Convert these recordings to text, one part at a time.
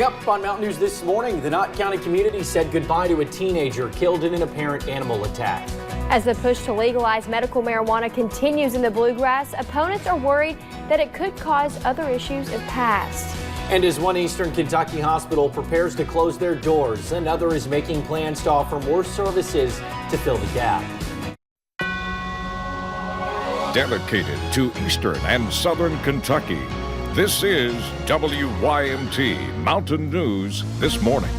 Up on Mountain News this morning, the Knott County community said goodbye to a teenager killed in an apparent animal attack. As the push to legalize medical marijuana continues in the Bluegrass, opponents are worried that it could cause other issues if passed. And as one Eastern Kentucky hospital prepares to close their doors, another is making plans to offer more services to fill the gap. Dedicated to Eastern and Southern Kentucky, this is WYMT Mountain News This Morning.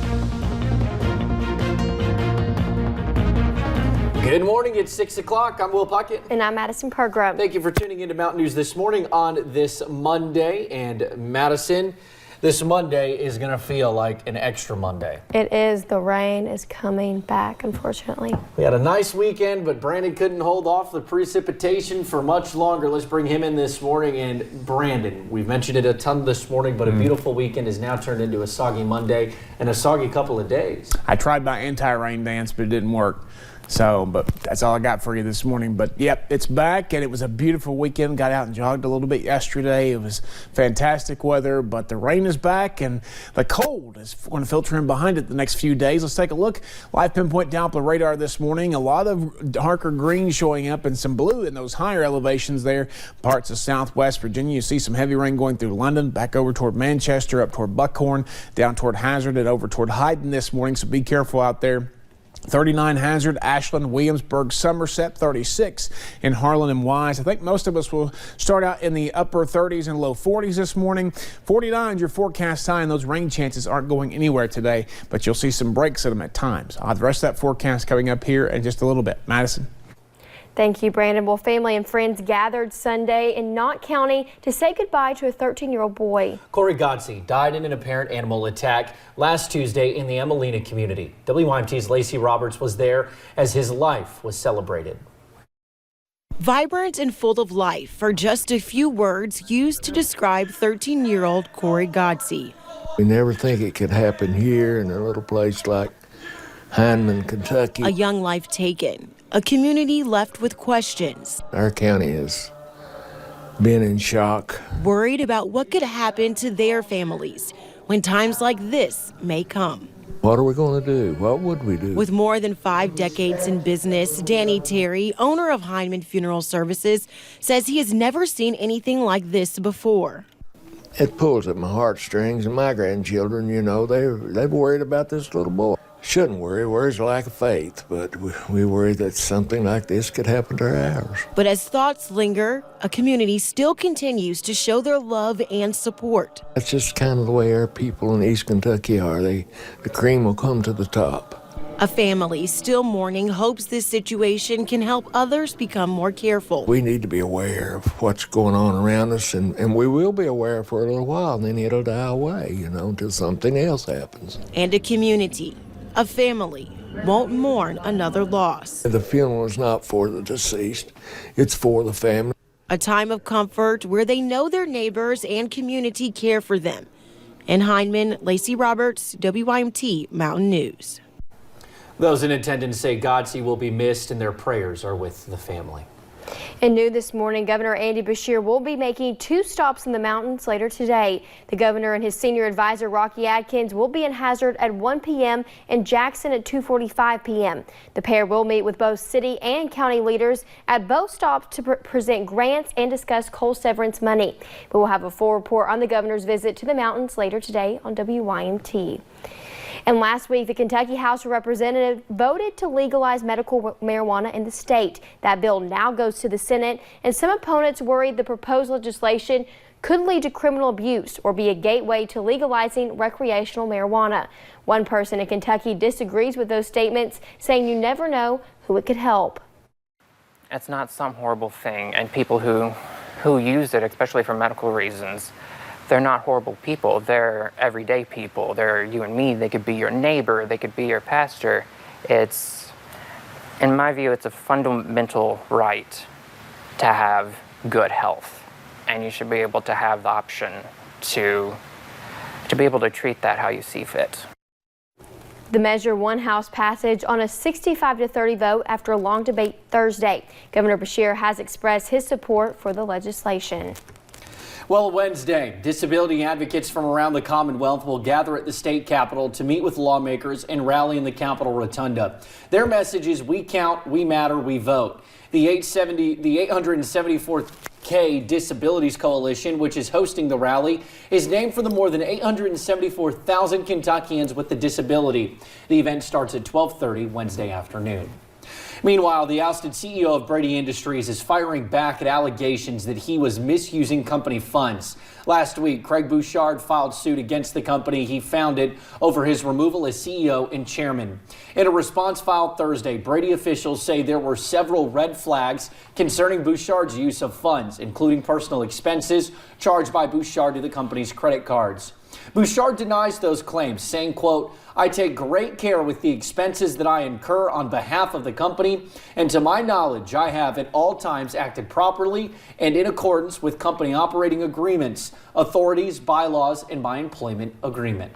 Good morning, it's 6 o'clock. I'm Will Puckett. And I'm Madison Pergram. Thank you for tuning into Mountain News This Morning on this Monday. And Madison, this Monday is going to feel like an extra Monday. It is. The rain is coming back, unfortunately. We had a nice weekend, but Brandon couldn't hold off the precipitation for much longer. Let's bring him in this morning. And Brandon, we've mentioned it a ton this morning, but a beautiful weekend has now turned into a soggy Monday and a soggy couple of days. I tried my anti-rain dance, but it didn't work. But that's all I got for you this morning. But yep, it's back, and it was a beautiful weekend. Got out and jogged a little bit yesterday. It was fantastic weather, but the rain is back, and the cold is going to filter in behind it the next few days. Let's take a look. Live pinpoint Doppler radar this morning. A lot of darker green showing up and some blue in those higher elevations there. Parts of southwest Virginia, you see some heavy rain going through London, back over toward Manchester, up toward Buckhorn, down toward Hazard, and over toward Hyden this morning, so be careful out there. 39 Hazard, Ashland, Williamsburg, Somerset, 36 in Harlan and Wise. I think most of us will start out in the upper 30s and low 40s this morning. 49 is your forecast high, and those rain chances aren't going anywhere today, but you'll see some breaks in them at times. I'll have the rest of that forecast coming up here in just a little bit. Madison. Thank you, Brandon. Well, family and friends gathered Sunday in Knott County to say goodbye to a 13-year-old boy. Corey Godsey died in an apparent animal attack last Tuesday in the Emelina community. WYMT's Lacey Roberts was there as his life was celebrated. Vibrant and full of life are just a few words used to describe 13-year-old Corey Godsey. We never think it could happen here in a little place like Hindman, Kentucky. A young life taken. A community left with questions. Our county has been in shock. Worried about what could happen to their families when times like this may come. What are we going to do? What would we do? With more than 5 decades in business, Danny Terry, owner of Hindman Funeral Services, says he has never seen anything like this before. It pulls at my heartstrings, and my grandchildren, you know, they're worried about this little boy. Shouldn't worry. Worry's a lack of faith, but we worry that something like this could happen to ours. But as thoughts linger, a community still continues to show their love and support. That's just kind of the way our people in East Kentucky are. The cream will come to the top. A family still mourning hopes this situation can help others become more careful. We need to be aware of what's going on around us, and we will be aware for a little while, and then it'll die away, you know, until something else happens. And a community, a family, won't mourn another loss. The funeral is not for the deceased, it's for the family. A time of comfort where they know their neighbors and community care for them. In Hindman, Lacey Roberts, WYMT Mountain News. Those in attendance say Godsey will be missed and their prayers are with the family. And new this morning, Governor Andy Beshear will be making 2 stops in the mountains later today. The governor and his senior advisor, Rocky Adkins, will be in Hazard at 1 p.m. and Jackson at 2:45 p.m. The pair will meet with both city and county leaders at both stops to present grants and discuss coal severance money. We will have a full report on the governor's visit to the mountains later today on WYMT. And last week, the Kentucky House of Representatives voted to legalize medical marijuana in the state. That bill now goes to the Senate, and some opponents worried the proposed legislation could lead to criminal abuse or be a gateway to legalizing recreational marijuana. One person in Kentucky disagrees with those statements, saying you never know who it could help. It's not some horrible thing, and people who use it, especially for medical reasons, they're not horrible people. They're everyday people. They're you and me. They could be your neighbor. They could be your pastor. It's, in my view, it's a fundamental right to have good health. And you should be able to have the option to be able to treat that how you see fit. The measure won House passage on a 65-30 vote after a long debate Thursday. Governor Beshear has expressed his support for the legislation. Well, Wednesday, disability advocates from around the Commonwealth will gather at the state capitol to meet with lawmakers and rally in the Capitol Rotunda. Their message is we count, we matter, we vote. The 874K Disabilities Coalition, which is hosting the rally, is named for the more than 874,000 Kentuckians with a disability. The event starts at 12:30 Wednesday afternoon. Meanwhile, the ousted CEO of Brady Industries is firing back at allegations that he was misusing company funds. Last week, Craig Bouchard filed suit against the company he founded over his removal as CEO and chairman. In a response filed Thursday, Brady officials say there were several red flags concerning Bouchard's use of funds, including personal expenses charged by Bouchard to the company's credit cards. Bouchard denies those claims, saying, quote, "I take great care with the expenses that I incur on behalf of the company, and to my knowledge, I have at all times acted properly and in accordance with company operating agreements, authorities, bylaws, and my employment agreement."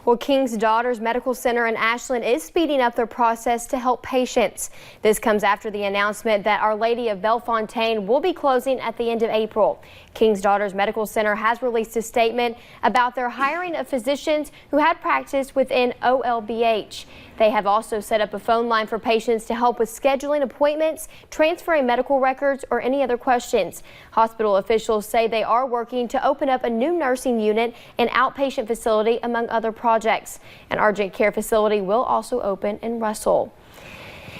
Well, King's Daughters Medical Center in Ashland is speeding up their process to help patients. This comes after the announcement that Our Lady of Bellefontaine will be closing at the end of April. King's Daughters Medical Center has released a statement about their hiring of physicians who had practiced within OLBH. They have also set up a phone line for patients to help with scheduling appointments, transferring medical records, or any other questions. Hospital officials say they are working to open up a new nursing unit and outpatient facility, among other projects. An urgent care facility will also open in Russell.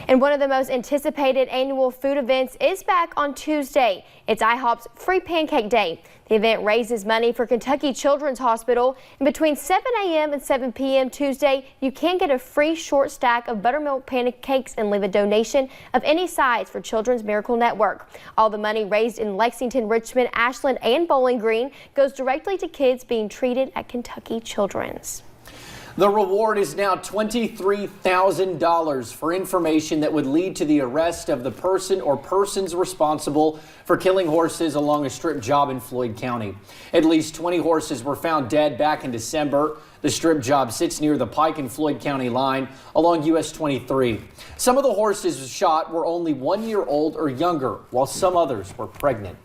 And one of the most anticipated annual food events is back on Tuesday. It's IHOP's Free Pancake Day. The event raises money for Kentucky Children's Hospital. And between 7 a.m. and 7 p.m. Tuesday, you can get a free short stack of buttermilk pancakes and leave a donation of any size for Children's Miracle Network. All the money raised in Lexington, Richmond, Ashland, and Bowling Green goes directly to kids being treated at Kentucky Children's. The reward is now $23,000 for information that would lead to the arrest of the person or persons responsible for killing horses along a strip job in Floyd County. At least 20 horses were found dead back in December. The strip job sits near the Pike and Floyd County line along US 23. Some of the horses shot were only 1 year old or younger, while some others were pregnant.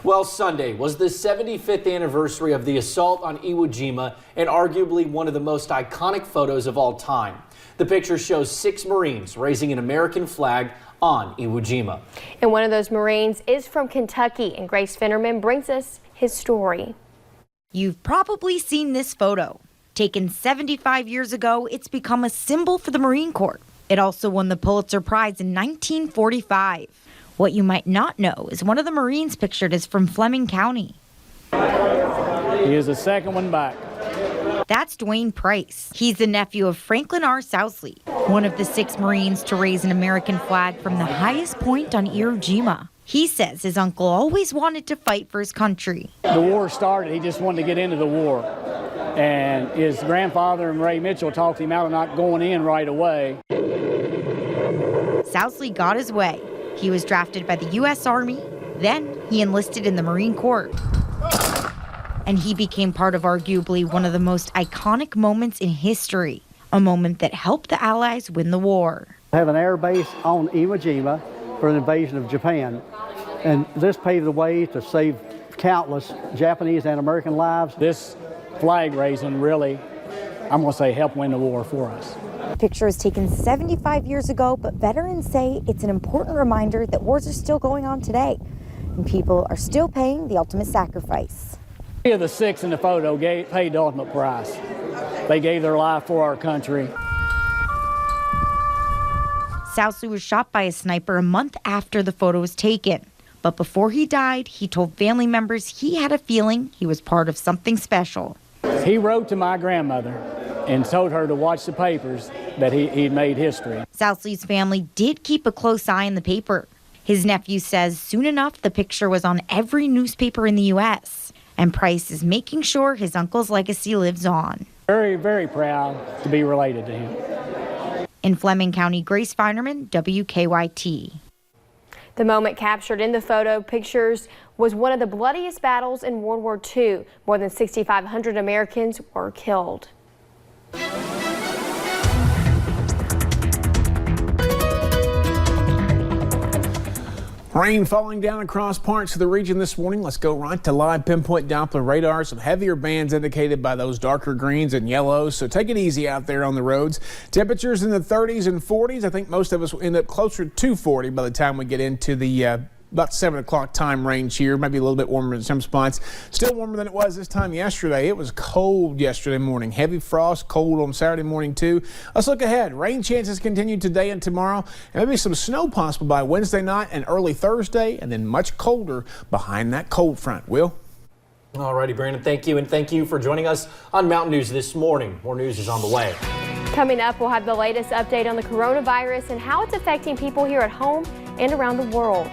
Well, Sunday was the 75th anniversary of the assault on Iwo Jima, and arguably one of the most iconic photos of all time. The picture shows 6 Marines raising an American flag on Iwo Jima. And one of those Marines is from Kentucky, and Grace Finnerman brings us his story. You've probably seen this photo. Taken 75 years ago, it's become a symbol for the Marine Corps. It also won the Pulitzer Prize in 1945. What you might not know is one of the Marines pictured is from Fleming County. He is the second one back. That's Dwayne Price. He's the nephew of Franklin R. Sousley, one of the 6 Marines to raise an American flag from the highest point on Iwo Jima. He says his uncle always wanted to fight for his country. The war started, he just wanted to get into the war. And his grandfather and Ray Mitchell talked him out of not going in right away. Sousley got his way. He was drafted by the U.S. Army. Then he enlisted in the Marine Corps. And he became part of arguably one of the most iconic moments in history, a moment that helped the Allies win the war. We have an air base on Iwo Jima for an invasion of Japan. And this paved the way to save countless Japanese and American lives. This flag raising really, I'm going to say, helped win the war for us. The picture was taken 75 years ago, but veterans say it's an important reminder that wars are still going on today, and people are still paying the ultimate sacrifice. 3 of the 6 in the photo paid the ultimate price. They gave their life for our country. Sousley was shot by a sniper a month after the photo was taken. But before he died, he told family members he had a feeling he was part of something special. He wrote to my grandmother and told her to watch the papers that he'd made history. Sousley's family did keep a close eye on the paper. His nephew says soon enough the picture was on every newspaper in the U.S. And Price is making sure his uncle's legacy lives on. Very, very proud to be related to him. In Fleming County, Grace Finerman, WKYT. The moment captured in the photo pictures was one of the bloodiest battles in World War II. More than 6,500 Americans were killed. Rain falling down across parts of the region this morning. Let's go right to live pinpoint Doppler radar. Some heavier bands indicated by those darker greens and yellows. So take it easy out there on the roads. Temperatures in the 30s and 40s. I think most of us will end up closer to 40 by the time we get into the about 7 o'clock time range here. Maybe a little bit warmer in some spots. Still warmer than it was this time yesterday. It was cold yesterday morning. Heavy frost, cold on Saturday morning too. Let's look ahead. Rain chances continue today and tomorrow. And maybe some snow possible by Wednesday night and early Thursday. And then much colder behind that cold front. Will? Alrighty, Brandon, thank you. And thank you for joining us on Mountain News this morning. More news is on the way. Coming up, we'll have the latest update on the coronavirus and how it's affecting people here at home and around the world.